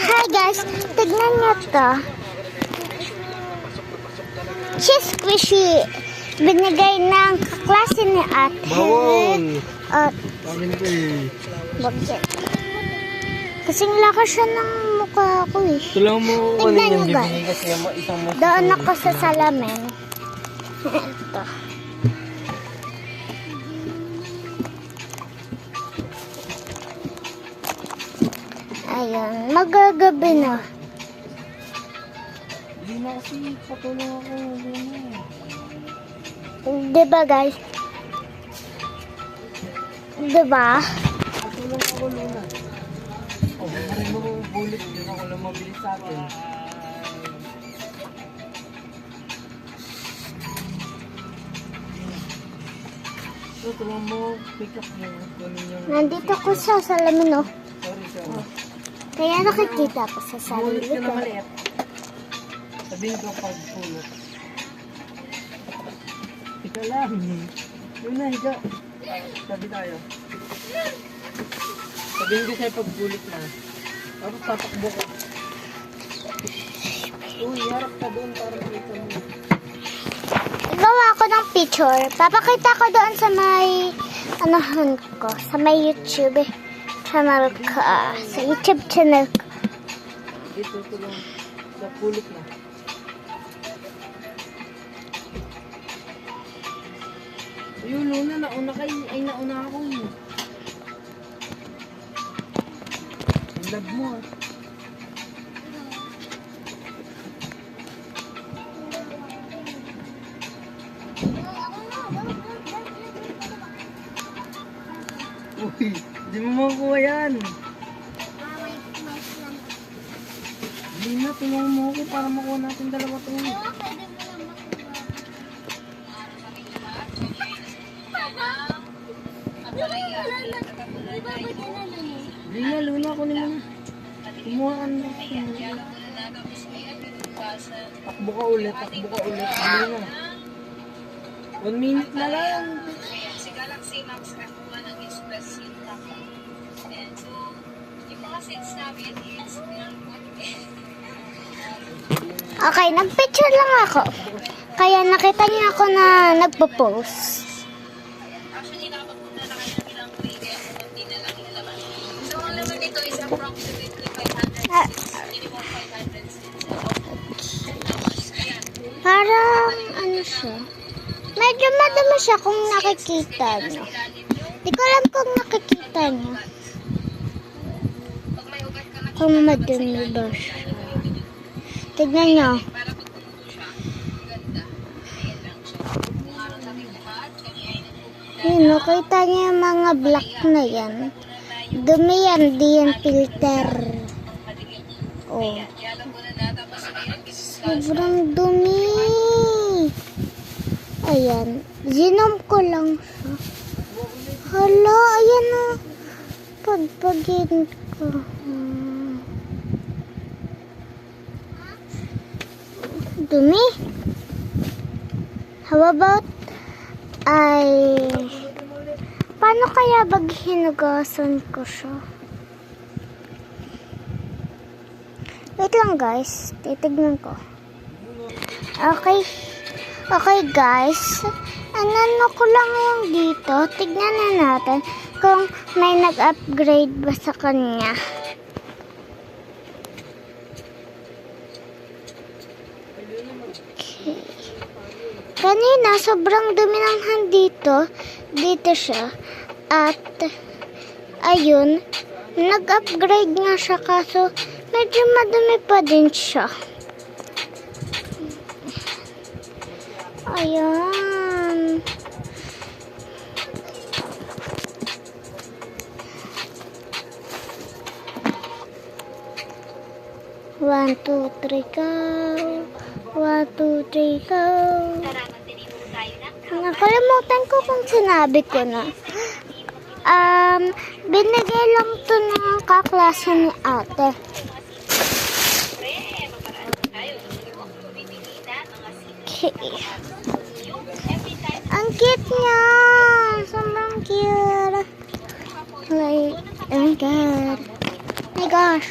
Hi guys, tignan nyo to. Cheese squishy. Binigay ng kaklase ni ate. Bawal. At Amin ko eh. bakit? Kasing laki siya ng mukha ko eh. Tulang mo Tignan nyo yung guys. bibigay kasi isang mas. Doon ako sa salamin. Ito. Ayun, magagabi na. Hindi na kasi patulong ako. Diba guys? Diba? Patulong ako Luna. Oh, marin mo bulit. Hindi ako lang mabilis sa akin. So, tulong mo pick up yung kunin yung... Nandito ko sa salamin oh. Sorry, sorry. Kaya nakikita ko sa Bulit sarili ka na ko. maliit. Sabihin ko pag pulot. Ika lang. Yun na, higa. Sabi tayo. Sabihin ko sa'yo pag bulit na. Tapos tatakbo ko. Uy, harap ka doon para makita mo. Gawa ko ng picture. Papakita ko doon sa may anahan ko. Sa may YouTube channel ko. Sa YouTube channel ko. Dito tulong sa pulot na. Ayun, Luna, nauna kayo. Ay, nauna ako. Ang lag mo ah. Uy, di mo makuha yan. Hindi na, tulungan mo ako para makuha natin dalawa to. Hindi na, Luna, kunin mo na. Kumuha ka na. Takbo ka ulit, takbo ka ulit. Hindi na. 1 minute na lang. Si Galaxy Max kakuha ng express yung tako. And so, yung mga sets namin is Okay, nag-picture lang ako. Kaya nakita niya ako na nagpo-post. actually nakapagpunta na kayo ng ilang way kaya hindi na lang ilalabas. So, ang laman nito is approximately 500 Ah. minimum 500 cents. Ayan. Parang ano siya. Medyo madami siya kung nakikita nyo. Di ko alam kung nakikita nyo. Pag may ugat ka na Kung madumi ba siya. Tignan nyo. para pag tumuto siya, ganda. Ayan lang siya. Kung araw sa ating buhat, kami ay nagpupunta. Yun, nakita nyo yung mga black na yan. Dumi yan, di yan filter. Oh. Kaya alam mo na natapos ngayon, Sobrang dumi. Ayan. Zinom ko lang siya. Hala, ayan na. Pagpagin ko. Dumi. How about paano kaya pag hinugasan ko siya? Wait lang guys. Titignan ko. Okay. Okay guys. Ano ko lang yung dito. Tignan na natin kung may nag-upgrade ba sa kanya. Okay. Kanina, sobrang dumi ng hand dito. Dito siya. At, ayun, nag-upgrade nga siya kaso medyo madumi pa din siya. Ayan. One, two, three, go. 1, 2, 3, go. Nakalimutan ko kung sinabi ko na. Binigay lang to ng kaklase ni ate. Okay. Ang cute niya. Sobrang cute. Like, oh my god. Oh my gosh.